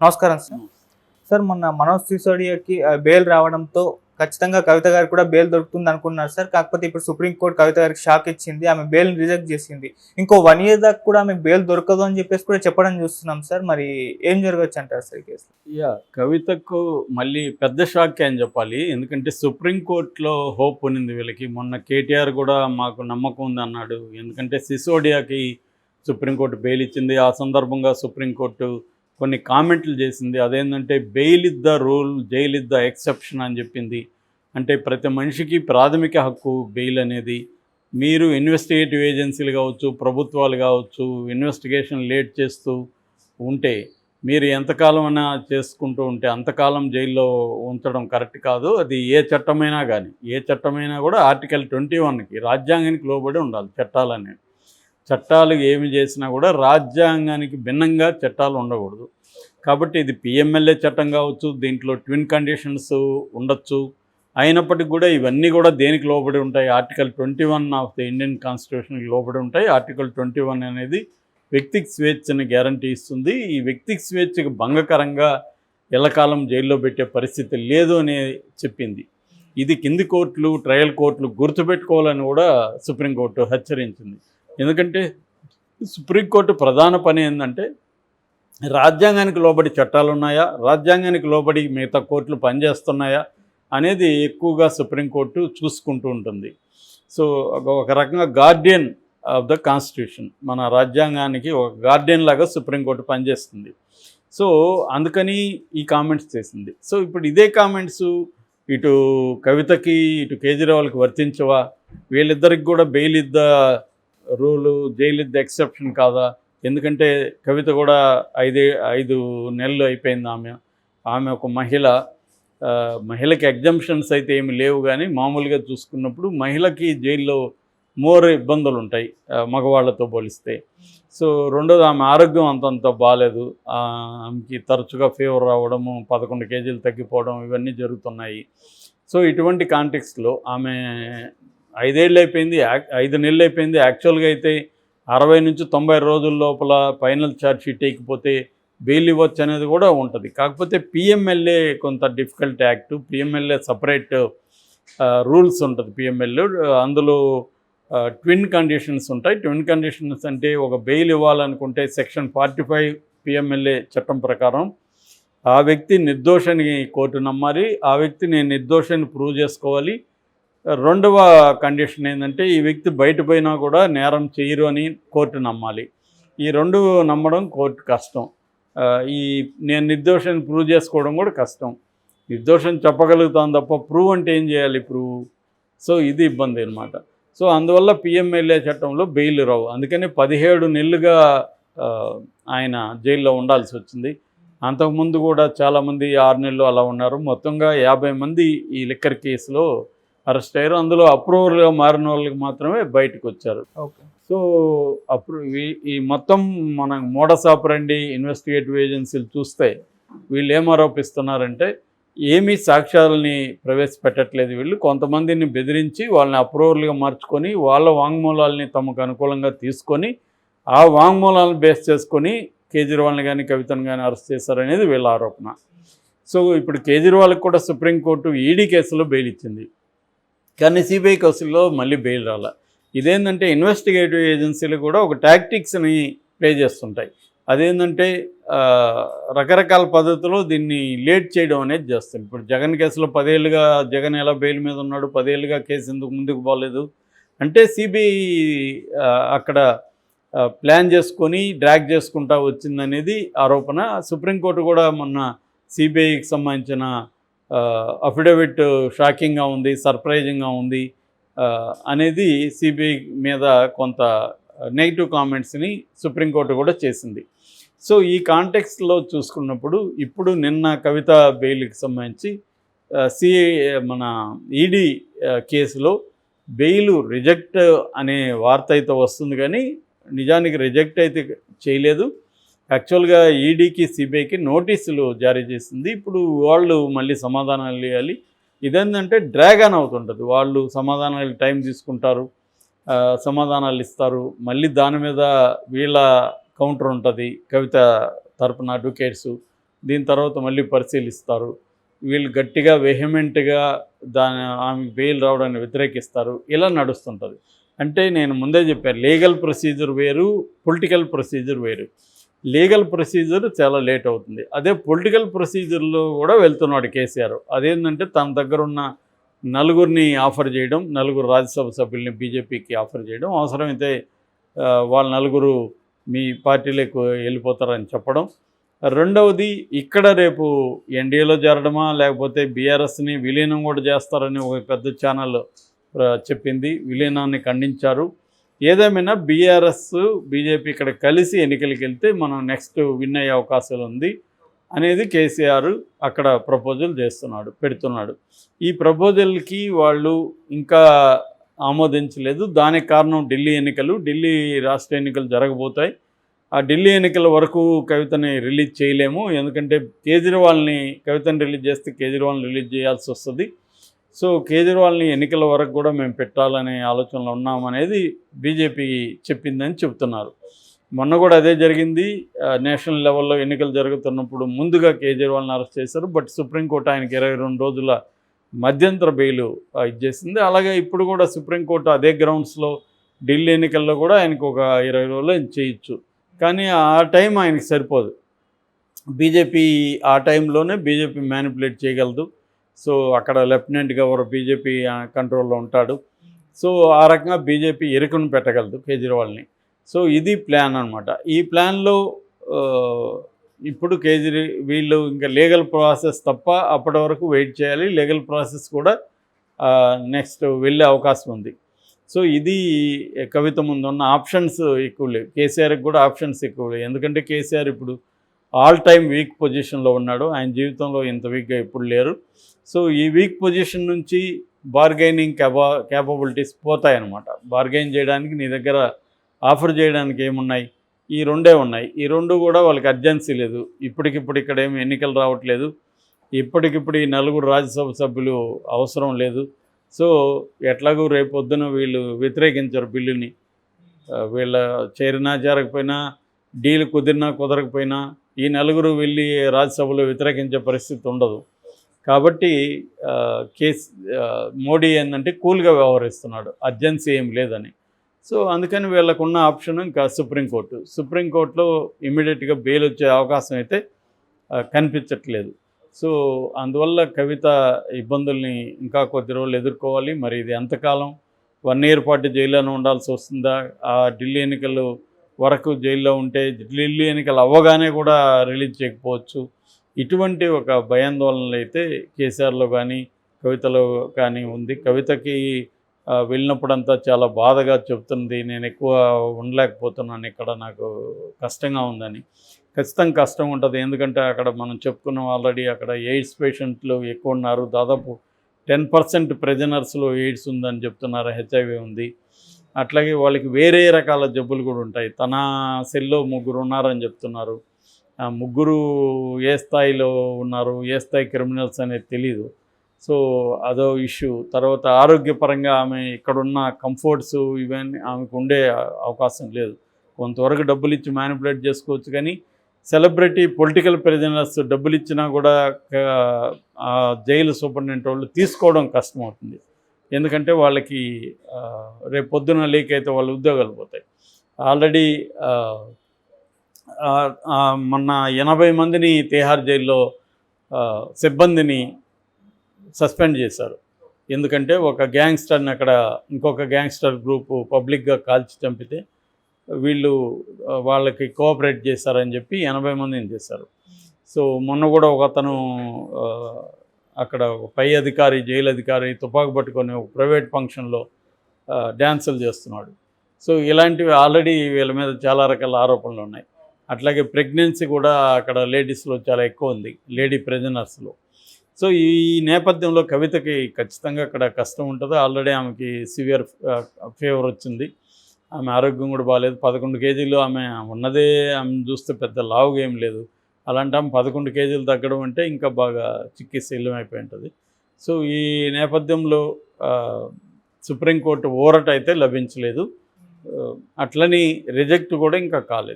నమస్కారం sir. Sir మొన్న Manoj సిసోడియాకి bail రావడంతో ఖచ్చితంగా కవిత గారికి కూడా బెయిల్ దొరుకుతుంది అనుకున్నారు సార్. కాకపోతే ఇప్పుడు సుప్రీంకోర్టు కవిత గారికి షాక్ ఇచ్చింది. ఆమె బెయిల్‌ని రిజెక్ట్ చేసింది. ఇంకో 1 ఇయర్ దాకా కూడా ఆమెకు బెయిల్ దొరకదు అని చెప్పేసి కూడా చెప్పడం చూస్తున్నాం సార్. మరి ఏం జరగొచ్చంటారు సార్ ఈ కేసులో? కవితకు మళ్ళీ పెద్ద షాకే అని చెప్పాలి. ఎందుకంటే సుప్రీంకోర్టులో హోప్ ఉన్నింది వీళ్ళకి. మొన్న కేటీఆర్ కూడా మాకు నమ్మకం ఉంది అన్నాడు. ఎందుకంటే సిసోడియాకి సుప్రీంకోర్టు బెయిల్ ఇచ్చింది. ఆ సందర్భంగా సుప్రీంకోర్టు కొన్ని కామెంట్లు చేసింది. అదేంటంటే bail is the rule, jail is the exception అని చెప్పింది. అంటే ప్రతి మనిషికి ప్రాథమిక హక్కు బెయిల్ అనేది. మీరు ఇన్వెస్టిగేటివ్ ఏజెన్సీలు కావచ్చు, ప్రభుత్వాలు కావచ్చు, ఇన్వెస్టిగేషన్ లేట్ చేస్తూ ఉంటే, మీరు ఎంతకాలం అయినా చేసుకుంటూ ఉంటే అంతకాలం జైల్లో ఉంచడం కరెక్ట్ కాదు. అది ఏ చట్టమైనా కానీ, ఏ చట్టమైనా కూడా ఆర్టికల్ 21కి రాజ్యాంగానికి లోబడి ఉండాలి చట్టాలనేవి. చట్టాలు ఏమి చేసినా కూడా రాజ్యాంగానికి భిన్నంగా చట్టాలు ఉండకూడదు. కాబట్టి ఇది పిఎంఎల్ఏ చట్టం కావచ్చు, దీంట్లో ట్విన్ కండిషన్స్ ఉండొచ్చు. అయినప్పటికీ కూడా ఇవన్నీ కూడా దేనికి లోబడి ఉంటాయి? ఆర్టికల్ 21 ఆఫ్ ది ఇండియన్ కాన్స్టిట్యూషన్కి లోబడి ఉంటాయి. ఆర్టికల్ 21 అనేది వ్యక్తికి స్వేచ్ఛని గ్యారంటీ ఇస్తుంది. ఈ వ్యక్తికి స్వేచ్ఛకు భంగకరంగా ఎల్లకాలం జైల్లో పెట్టే పరిస్థితి లేదు అని చెప్పింది. ఇది కింది కోర్టులు, ట్రయల్ కోర్టులు గుర్తుపెట్టుకోవాలని కూడా సుప్రీంకోర్టు హెచ్చరించింది. ఎందుకంటే సుప్రీంకోర్టు ప్రధాన పని ఏంటంటే రాజ్యాంగానికి లోబడి చట్టాలు ఉన్నాయా, రాజ్యాంగానికి లోబడి మిగతా కోర్టులు పనిచేస్తున్నాయా అనేది ఎక్కువగా సుప్రీంకోర్టు చూసుకుంటూ ఉంటుంది. సో ఒక రకంగా గార్డియన్ ఆఫ్ ద కాన్స్టిట్యూషన్, మన రాజ్యాంగానికి ఒక గార్డియన్ లాగా సుప్రీంకోర్టు పనిచేస్తుంది. సో అందుకని ఈ కామెంట్స్ చేసింది. సో ఇప్పుడు ఇదే కామెంట్స్ ఇటు కవితకి, ఇటు కేజ్రీవాల్కి వర్తించవా? వీళ్ళిద్దరికి కూడా బెయిల్ ఇద్ద రూలు, జైలు ఇద్ద ఎక్సెప్షన్ కాదా? ఎందుకంటే కవిత కూడా 5 నెలలు అయిపోయింది. ఆమె ఒక మహిళ. మహిళకి ఎగ్జంప్షన్స్ అయితే ఏమి లేవు, కానీ మామూలుగా చూసుకున్నప్పుడు మహిళకి జైల్లో మోర్ ఇబ్బందులు ఉంటాయి మగవాళ్ళతో పోలిస్తే. సో రెండోది, ఆమె ఆరోగ్యం అంతంత బాగాలేదు. ఆమెకి తరచుగా ఫీవర్ రావడము, 11 కేజీలు తగ్గిపోవడం, ఇవన్నీ జరుగుతున్నాయి. సో ఇటువంటి కాంటెక్స్ట్లో ఆమె 5 ఏళ్ళు అయిపోయింది, 5 నెలలు అయిపోయింది. యాక్చువల్గా అయితే 60 నుంచి 90 రోజుల లోపల ఫైనల్ ఛార్జ్ షీట్ వేయకపోతే బెయిల్ ఇవ్వచ్చు అనేది కూడా ఉంటుంది. కాకపోతే పిఎంఎల్ఏ కొంత difficult act. PMLA separate rules ఉంటుంది. పిఎంఎల్ఏ అందులో ట్విన్ కండిషన్స్ ఉంటాయి. ట్విన్ కండిషన్స్ అంటే ఒక బెయిల్ ఇవ్వాలనుకుంటే సెక్షన్ 45 పిఎంఎల్ఏ చట్టం ప్రకారం ఆ వ్యక్తి నిర్దోషని కోర్టు నమ్మాలి. ఆ వ్యక్తి నేను నిర్దోషాన్ని ప్రూవ్ చేసుకోవాలి. రెండవ కండిషన్ ఏంటంటే ఈ వ్యక్తి బయట పోయినా కూడా నేరం చేయరు అని కోర్టు నమ్మాలి. ఈ రెండు నమ్మడం కోర్టు కష్టం. నేను నిర్దోషాన్ని ప్రూవ్ చేసుకోవడం కూడా కష్టం. నిర్దోషం చెప్పగలుగుతాను తప్ప ప్రూవ్ అంటే ఏం చేయాలి? ప్రూవ్. సో ఇది ఇబ్బంది అనమాట. సో అందువల్ల పిఎంఎల్ఏ చట్టంలో బెయిల్ రావు. అందుకని 17 నెలలుగా ఆయన జైల్లో ఉండాల్సి వచ్చింది. అంతకుముందు కూడా చాలామంది 6 నెలలు అలా ఉన్నారు. మొత్తంగా 50 మంది ఈ లిక్కర్ కేసులో అరెస్ట్ అయ్యారు. అందులో అప్రూవర్గా మారిన వాళ్ళకి మాత్రమే బయటకు వచ్చారు. ఓకే. సో అప్పుడు ఈ మొత్తం మన మోడస్ ఆపరండి ఇన్వెస్టిగేటివ్ ఏజెన్సీలు చూస్తే వీళ్ళు ఏం ఆరోపిస్తున్నారంటే ఏమీ సాక్ష్యాలని ప్రవేశపెట్టట్లేదు. వీళ్ళు కొంతమందిని బెదిరించి వాళ్ళని అప్రూవర్లుగా మార్చుకొని వాళ్ళ వాంగ్మూలాలని తమకు అనుకూలంగా తీసుకొని ఆ వాంగ్మూలాలను బేస్ చేసుకొని కేజ్రీవాల్ని కానీ కవితను కానీ అరెస్ట్ చేశారనేది వీళ్ళ ఆరోపణ. సో ఇప్పుడు కేజ్రీవాల్కి కూడా సుప్రీంకోర్టు ఈడీ కేసులో బెయిల్ ఇచ్చింది, కానీ సిబిఐ కేసుల్లో మళ్ళీ బెయిల్ రాల. ఇదేంటంటే ఇన్వెస్టిగేటివ్ ఏజెన్సీలు కూడా ఒక టాక్టిక్స్ని ప్లే చేస్తుంటాయి. అదేంటంటే రకరకాల పద్ధతిలో దీన్ని లేట్ చేయడం అనేది చేస్తుంది. ఇప్పుడు జగన్ కేసులో 10 ఏళ్ళుగా జగన్ ఎలా బెయిల్ మీద ఉన్నాడు, 10 ఏళ్ళుగా కేసు ఎందుకు ముందుకు పోలేదు అంటే సిబిఐ అక్కడ ప్లాన్ చేసుకొని డ్రాగ్ చేసుకుంటా వచ్చిందనేది ఆరోపణ. సుప్రీంకోర్టు కూడా మొన్న సిబిఐకి సంబంధించిన అఫిడవిట్ షాకింగ్గా ఉంది, సర్ప్రైజింగ్గా ఉంది అనేది సిబిఐ మీద కొంత నెగిటివ్ కామెంట్స్ని సుప్రీంకోర్టు కూడా చేసింది. సో ఈ కాంటెక్స్ట్లో చూసుకున్నప్పుడు ఇప్పుడు నిన్న కవిత బెయిల్కి సంబంధించి మన ఈడీ కేసులో బెయిల్ రిజెక్ట్ అనే వార్త అయితే వస్తుంది, కానీ నిజానికి రిజెక్ట్ అయితే చేయలేదు. యాక్చువల్గా ఈడీకి సిబిఐకి నోటీసులు జారీ చేసింది. ఇప్పుడు వాళ్ళు మళ్ళీ సమాధానాలు ఇవ్వాలి. ఇదేంటంటే డ్రాగ్ ఆన్ అవుతుంటుంది. వాళ్ళు సమాధానాలు టైం తీసుకుంటారు, సమాధానాలు ఇస్తారు, మళ్ళీ దాని మీద వీళ్ళ కౌంటర్ ఉంటుంది. కవిత తరపున అడ్వకేట్స్ దీని తర్వాత మళ్ళీ పరిశీలిస్తారు. వీళ్ళు గట్టిగా వెహిమెంట్గా ఆమెకు బెయిల్ రావడాన్ని వ్యతిరేకిస్తారు. ఇలా నడుస్తుంటుంది. అంటే నేను ముందే చెప్పాను, లీగల్ ప్రొసీజర్ వేరు, పొలిటికల్ ప్రొసీజర్ వేరు. లీగల్ ప్రొసీజర్ చాలా లేట్ అవుతుంది. అదే పొలిటికల్ ప్రొసీజర్లో కూడా వెళ్తున్నాడు కేసీఆర్. అదేంటంటే తన దగ్గర ఉన్న నలుగురిని ఆఫర్ చేయడం, నలుగురు రాజ్యసభ సభ్యుల్ని బీజేపీకి ఆఫర్ చేయడం, అవసరమైతే వాళ్ళ నలుగురు మీ పార్టీలోకి వెళ్ళిపోతారని చెప్పడం. రెండవది, ఇక్కడ రేపు ఎన్డీఏలో చేరడమా లేకపోతే బీఆర్ఎస్ని విలీనం కూడా చేస్తారని ఒక పెద్ద ఛానల్ చెప్పింది. విలీనాన్ని ఖండించారు. ఏదేమైనా బీఆర్ఎస్ బీజేపీ ఇక్కడ కలిసి ఎన్నికలకు వెళ్తే మనం నెక్స్ట్ విన్ అయ్యే అవకాశాలు ఉంది అనేది కేసీఆర్ అక్కడ ప్రపోజల్ పెడుతున్నాడు. ఈ ప్రపోజల్కి వాళ్ళు ఇంకా ఆమోదించలేదు. దానికి కారణం ఢిల్లీ రాష్ట్ర ఎన్నికలు జరగబోతాయి. ఆ ఢిల్లీ ఎన్నికల వరకు కవితని రిలీజ్ చేయలేము, ఎందుకంటే కవితని రిలీజ్ చేస్తే కేజ్రీవాల్ని రిలీజ్ చేయాల్సి వస్తుంది. సో కేజ్రీవాల్ని ఎన్నికల వరకు కూడా మేము పెట్టాలనే ఆలోచనలో ఉన్నామనేది బీజేపీ చెప్పిందని చెప్తున్నారు. మొన్న కూడా అదే జరిగింది. నేషనల్ లెవెల్లో ఎన్నికలు జరుగుతున్నప్పుడు ముందుగా కేజ్రీవాల్ని అరెస్ట్ చేశారు. బట్ సుప్రీంకోర్టు ఆయనకి 22 రోజుల మధ్యంతర బెయిల్ ఇచ్చేసింది. అలాగే ఇప్పుడు కూడా సుప్రీంకోర్టు అదే గ్రౌండ్స్లో ఢిల్లీ ఎన్నికల్లో కూడా ఆయనకు ఒక 20 రోజులు చేయొచ్చు. కానీ ఆ టైం ఆయనకి సరిపోదు. బీజేపీ ఆ టైంలోనే బీజేపీ మ్యానిపులేట్ చేయగలదు. సో అక్కడ లెఫ్టినెంట్ గవర్నర్ బీజేపీ కంట్రోల్లో ఉంటాడు. సో ఆ రకంగా బీజేపీ ఎరుకును పెట్టగలదు కేజ్రీవాల్ని. సో ఇది ప్లాన్ అనమాట. ఈ ప్లాన్లో ఇప్పుడు వీళ్ళు ఇంకా లీగల్ ప్రాసెస్ తప్ప అప్పటి వరకు వెయిట్ చేయాలి. లీగల్ ప్రాసెస్ కూడా నెక్స్ట్ వెళ్ళే అవకాశం ఉంది. సో ఇది కవిత ముందున్న ఆప్షన్స్ ఎక్కువ లేవు. కేసీఆర్కి కూడా ఆప్షన్స్ ఎక్కువ లేవు. ఎందుకంటే కేసీఆర్ ఇప్పుడు ఆల్ టైమ్ వీక్ పొజిషన్లో ఉన్నాడు. ఆయన జీవితంలో ఇంత వీక్గా ఎప్పుడు లేరు. సో ఈ వీక్ పొజిషన్ నుంచి బార్గెనింగ్ క్యాపబిలిటీస్ పోతాయన్నమాట. బార్గెయిన్ చేయడానికి నీ దగ్గర ఆఫర్ చేయడానికి ఏమున్నాయి? ఈ రెండే ఉన్నాయి. ఈ రెండు కూడా వాళ్ళకి అర్జెన్సీ లేదు. ఇప్పటికిప్పుడు ఇక్కడ ఏమి ఎన్నికలు రావట్లేదు. ఇప్పటికిప్పుడు ఈ 4 రాజ్యసభ సభ్యులు అవసరం లేదు. సో ఎట్లాగూ రేపొద్దున వీళ్ళు వ్యతిరేకించరు బిల్లుని. వీళ్ళ చేరకపోయినా, డీల్ కుదరకపోయినా ఈ 4 వెళ్ళి రాజ్యసభలో వ్యతిరేకించే పరిస్థితి ఉండదు. కాబట్టి మోడీ ఏంటంటే కూల్గా వ్యవహరిస్తున్నాడు, అర్జెన్సీ ఏం లేదని. సో అందుకని వీళ్ళకున్న ఆప్షన్ ఇంకా సుప్రీంకోర్టులో ఇమీడియట్గా బెయిల్ వచ్చే అవకాశం అయితే కనిపించట్లేదు. సో అందువల్ల కవిత ఇబ్బందుల్ని ఇంకా కొద్ది రోజులు ఎదుర్కోవాలి. మరి ఇది ఎంతకాలం 1 year పాటు జైల్లోనే ఉండాల్సి వస్తుందా? ఆ ఢిల్లీ ఎన్నికలు వరకు జైల్లో ఉంటే ఢిల్లీ ఎన్నికలు అవ్వగానే కూడా రిలీజ్ చేయకపోవచ్చు. ఇటువంటి ఒక భయాందోళనలు అయితే కేసీఆర్లో కానీ కవితలో కానీ ఉంది. కవితకి వెళ్ళినప్పుడంతా చాలా బాధగా చెప్తుంది, నేను ఎక్కువ ఉండలేకపోతున్నాను, ఇక్కడ నాకు కష్టంగా ఉందని. ఖచ్చితంగా కష్టం ఉంటుంది. ఎందుకంటే అక్కడ మనం చెప్పుకున్నాం ఆల్రెడీ, అక్కడ ఎయిడ్స్ పేషెంట్లు ఎక్కువ ఉన్నారు. దాదాపు 10% ప్రిజనర్స్లో ఎయిడ్స్ ఉందని చెప్తున్నారు, హెచ్ఐవి ఉంది. అట్లాగే వాళ్ళకి వేరే రకాల జబ్బులు కూడా ఉంటాయి. తన సెల్లో 3 ఉన్నారని చెప్తున్నారు. ఆ 3 ఏ స్థాయిలో ఉన్నారు, ఏ స్థాయి క్రిమినల్స్ అనేది తెలీదు. సో అదో ఇష్యూ. తర్వాత ఆరోగ్యపరంగా ఆమె ఇక్కడున్న కంఫర్ట్స్ ఇవన్నీ ఆమెకు ఉండే అవకాశం లేదు. కొంతవరకు డబ్బులు ఇచ్చి మ్యానిపులేట్ చేసుకోవచ్చు, కానీ సెలబ్రిటీ పొలిటికల్ ప్రిజనర్స్ డబ్బులు ఇచ్చినా కూడా జైలు సూపరింటెండెంట్ వాళ్ళు తీసుకోవడం కష్టమవుతుంది. ఎందుకంటే వాళ్ళకి రేపు పొద్దున లీక్ అయితే వాళ్ళ ఉద్యోగాలు పోతాయి. ఆల్రెడీ మొన్న 80 మందిని తిహార్ జైల్లో సిబ్బందిని సస్పెండ్ చేశారు. ఎందుకంటే ఒక గ్యాంగ్స్టర్ని అక్కడ ఇంకొక గ్యాంగ్స్టర్ గ్రూపు పబ్లిక్గా కాల్చి చంపితే వీళ్ళు వాళ్ళకి కోఆపరేట్ చేశారని చెప్పి 80 మందిని చేశారు. సో మొన్న కూడా ఒక అతను అక్కడ పై అధికారి, జైలు అధికారి తుపాకు పట్టుకొని ఒక ప్రైవేట్ ఫంక్షన్లో డ్యాన్సులు చేస్తున్నాడు. సో ఇలాంటివి ఆల్రెడీ వీళ్ళ మీద చాలా రకాల ఆరోపణలు ఉన్నాయి. అట్లాగే ప్రెగ్నెన్సీ కూడా అక్కడ లేడీస్లో చాలా ఎక్కువ ఉంది, లేడీ ప్రిజనర్స్లో. సో ఈ నేపథ్యంలో కవితకి ఖచ్చితంగా అక్కడ కష్టం ఉంటుంది. ఆల్రెడీ ఆమెకి సివియర్ ఫీవర్ వచ్చింది. ఆమె ఆరోగ్యం కూడా బాగాలేదు. 11 కేజీలు ఆమె ఉన్నదే. ఆమె చూస్తే పెద్ద లావుగా ఏం లేదు. అలాంటి ఆమె 11 కేజీలు తగ్గడం అంటే ఇంకా బాగా చిక్కి శల్యమైపోయి ఉంటుంది. సో ఈ నేపథ్యంలో సుప్రీంకోర్టు ఊరట అయితే లభించలేదు. అట్లని రిజెక్ట్ కూడా ఇంకా కాలేదు.